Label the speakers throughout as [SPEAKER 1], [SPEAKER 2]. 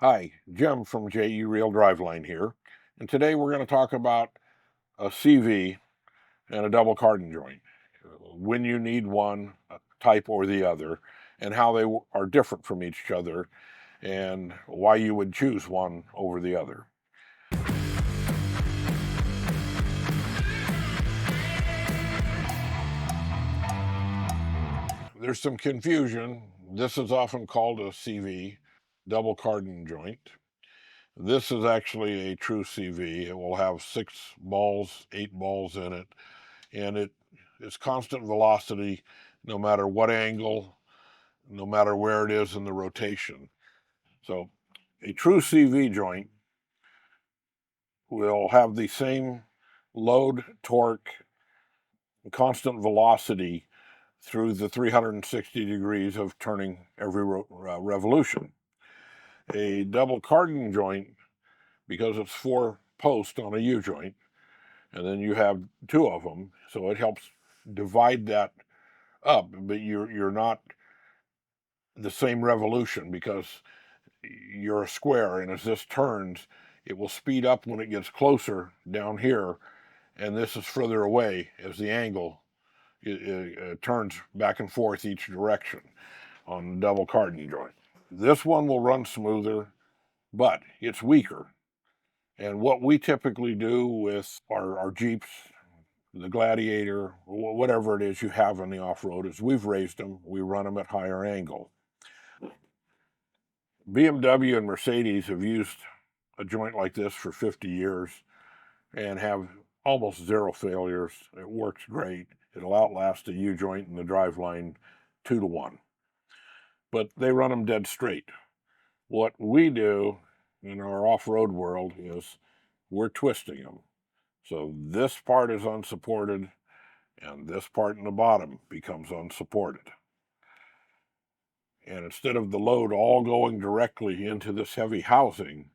[SPEAKER 1] Hi, Jim from JE Reel Driveline here, and today we're going to talk about a CV and a double cardan joint, when you need one type or the other, and how they are different from each other, and why you would choose one over the other. There's some confusion. This is often called a CV, double cardan joint. This is actually a true CV. It will have 6 balls, 8 balls in it, and it's constant velocity no matter what angle, no matter where it is in the rotation. So a true CV joint will have the same load, torque, constant velocity through the 360 degrees of turning every revolution. A double cardan joint, because it's 4 posts on a U joint, and then you have 2 of them, so it helps divide that up, but you're not the same revolution because you're a square, and as this turns, it will speed up when it gets closer down here, and this is further away as the angle it turns back and forth each direction on the double cardan joint. This one will run smoother, but it's weaker. And what we typically do with our Jeeps, the Gladiator, whatever it is you have on the off-road, is we've raised them, we run them at higher angle. BMW and Mercedes have used a joint like this for 50 years and have almost 0 failures. It works great. It'll outlast a U joint in the driveline 2 to 1. But they run them dead straight. What we do in our off-road world is we're twisting them. So this part is unsupported and this part in the bottom becomes unsupported. And instead of the load all going directly into this heavy housing,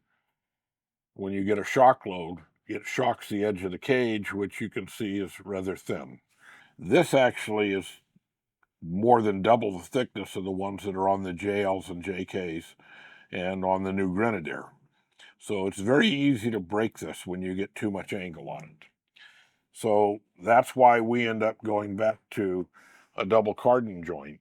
[SPEAKER 1] when you get a shock load, it shocks the edge of the cage, which you can see is rather thin. This actually is more than double the thickness of the ones that are on the JLs and JKs and on the new Grenadier. So it's very easy to break this when you get too much angle on it. So that's why we end up going back to a double cardan joint,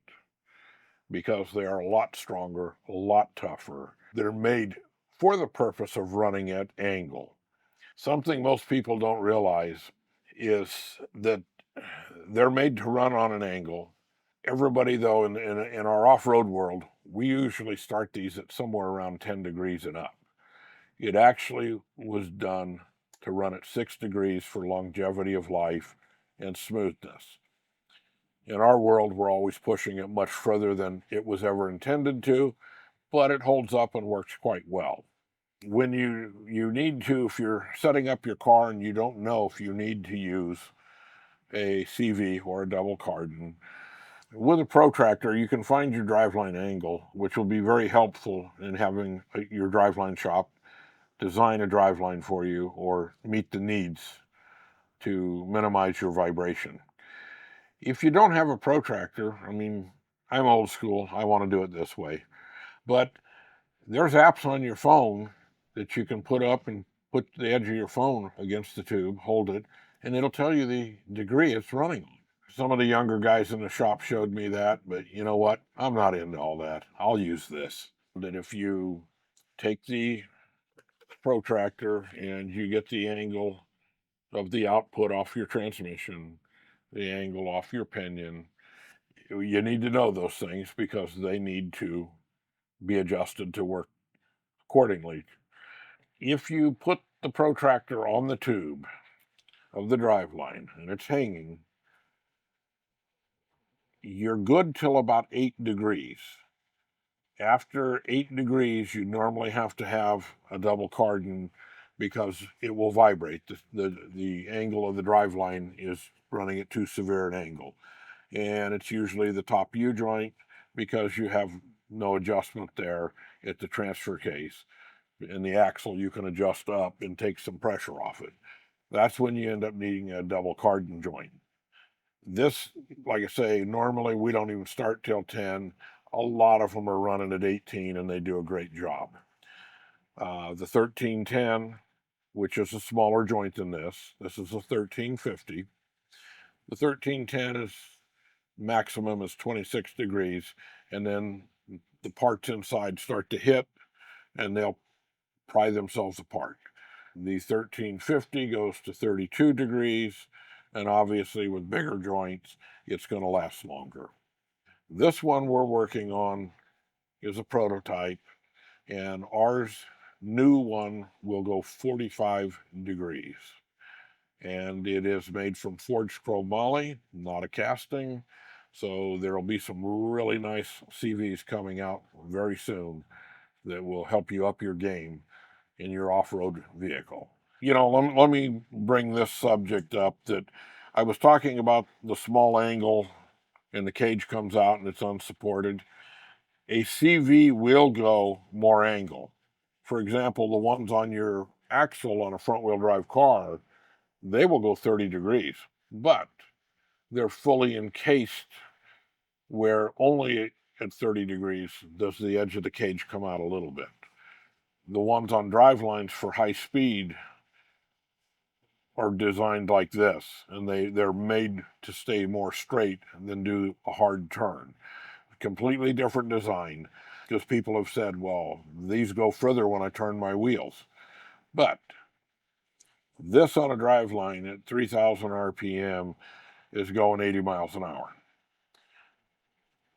[SPEAKER 1] because they are a lot stronger, a lot tougher. They're made for the purpose of running at angle. Something most people don't realize is that they're made to run on an angle. Everybody, though, in our off-road world, we usually start these at somewhere around 10 degrees and up. It actually was done to run at 6 degrees for longevity of life and smoothness. In our world, we're always pushing it much further than it was ever intended to, but it holds up and works quite well. When you need to, if you're setting up your car and you don't know if you need to use a CV or a double cardan, with a protractor, you can find your driveline angle, which will be very helpful in having your driveline shop design a driveline for you or meet the needs to minimize your vibration. If you don't have a protractor, I mean, I'm old school, I want to do it this way, but there's apps on your phone that you can put up and put the edge of your phone against the tube, hold it, and it'll tell you the degree it's running on. Some of the younger guys in the shop showed me that, but you know what? I'm not into all that. I'll use this. That if you take the protractor and you get the angle of the output off your transmission, the angle off your pinion, you need to know those things because they need to be adjusted to work accordingly. If you put the protractor on the tube of the driveline and it's hanging, you're good till about 8 degrees. After 8 degrees, you normally have to have a double cardan because it will vibrate. The angle of the driveline is running at too severe an angle. And it's usually the top U joint because you have no adjustment there at the transfer case. And the axle you can adjust up and take some pressure off it. That's when you end up needing a double cardan joint. This, like I say, normally we don't even start till 10. A lot of them are running at 18 and they do a great job. The 1310, which is a smaller joint than this. This is a 1350. The 1310 is maximum is 26 degrees, and then the parts inside start to hit and they'll pry themselves apart. The 1350 goes to 32 degrees, and obviously with bigger joints, it's going to last longer. This one we're working on is a prototype, and ours new one will go 45 degrees. And it is made from forged chromoly, not a casting. So there'll be some really nice CVs coming out very soon that will help you up your game in your off-road vehicle. You know, let me bring this subject up that I was talking about the small angle and the cage comes out and it's unsupported. A CV will go more angle. For example, the ones on your axle on a front-wheel drive car, they will go 30 degrees, but they're fully encased where only at 30 degrees does the edge of the cage come out a little bit. The ones on drivelines for high speed are designed like this, and they're made to stay more straight than do a hard turn. Completely different design, because people have said, well, these go further when I turn my wheels. But this on a driveline at 3,000 RPM is going 80 miles an hour.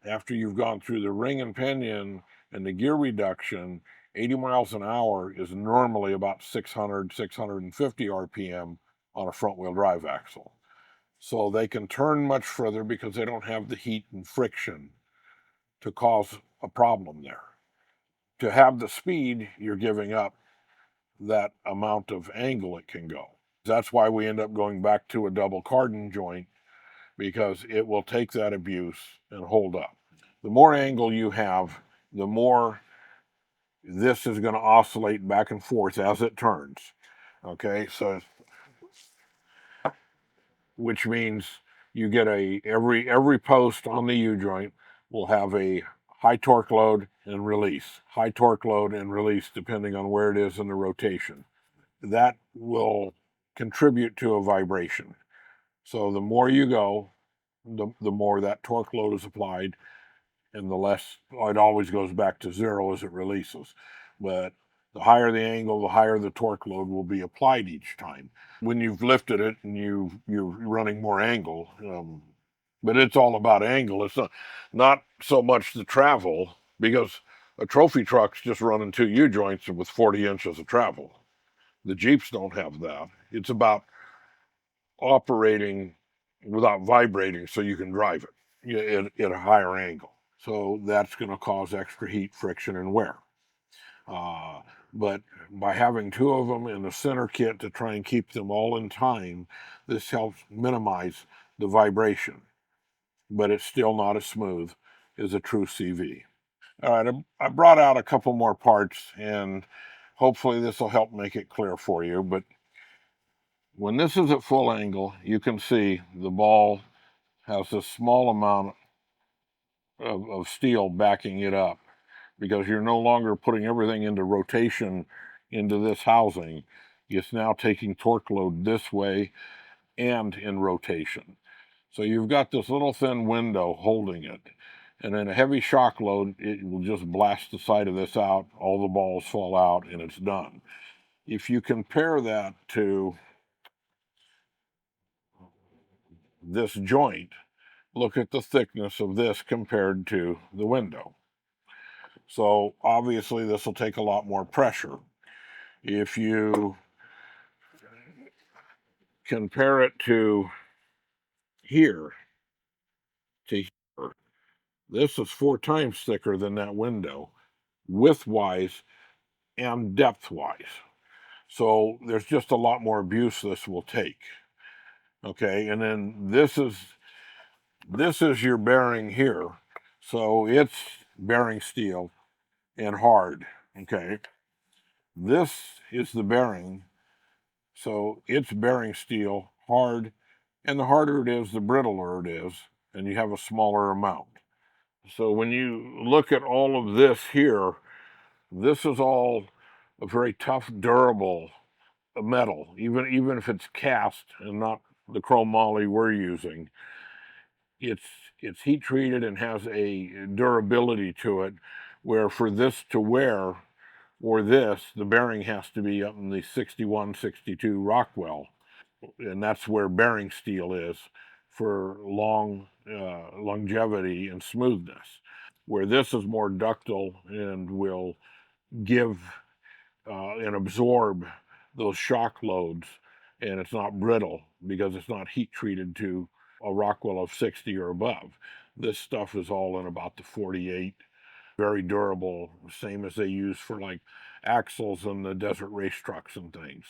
[SPEAKER 1] After you've gone through the ring and pinion and the gear reduction, 80 miles an hour is normally about 600, 650 RPM on a front-wheel drive axle. So they can turn much further because they don't have the heat and friction to cause a problem there. To have the speed, you're giving up that amount of angle it can go. That's why we end up going back to a double cardan joint, because it will take that abuse and hold up. The more angle you have, the more this is going to oscillate back and forth as it turns. Okay, so which means you get every post on the U-joint will have a high torque load and release, high torque load and release, depending on where it is in the rotation. That will contribute to a vibration. So the more you go, the more that torque load is applied, and the less, it always goes back to zero as it releases. But the higher the angle, the higher the torque load will be applied each time. When you've lifted it and you're running more angle, but it's all about angle. It's not so much the travel, because a trophy truck's just running two U-joints with 40 inches of travel. The Jeeps don't have that. It's about operating without vibrating so you can drive it at a higher angle. So that's going to cause extra heat, friction, and wear. But by having two of them in the center kit to try and keep them all in time, this helps minimize the vibration. But it's still not as smooth as a true CV. All right, I brought out a couple more parts, and hopefully this will help make it clear for you. But when this is at full angle, you can see the ball has a small amount of steel backing it up, because you're no longer putting everything into rotation into this housing. It's now taking torque load this way and in rotation. So you've got this little thin window holding it. And in a heavy shock load, it will just blast the side of this out, all the balls fall out, and it's done. If you compare that to this joint, look at the thickness of this compared to the window. So obviously this will take a lot more pressure. If you compare it to here, to here, this is 4 times thicker than that window, width-wise and depth-wise. So there's just a lot more abuse this will take. Okay, and then this is your bearing here. So it's bearing steel and hard. Okay, this is the bearing. So it's bearing steel, hard, and the harder it is, the brittler it is, and you have a smaller amount. So when you look at all of this here, this is all a very tough, durable metal, even if it's cast and not the chromoly we're using. It's heat treated and has a durability to it, where for this to wear, or this, the bearing has to be up in the 61, 62 Rockwell, and that's where bearing steel is for longevity and smoothness. Where this is more ductile and will give and absorb those shock loads, and it's not brittle because it's not heat treated to a Rockwell of 60 or above. This stuff is all in about the 48, very durable, same as they use for like axles in the desert race trucks and things.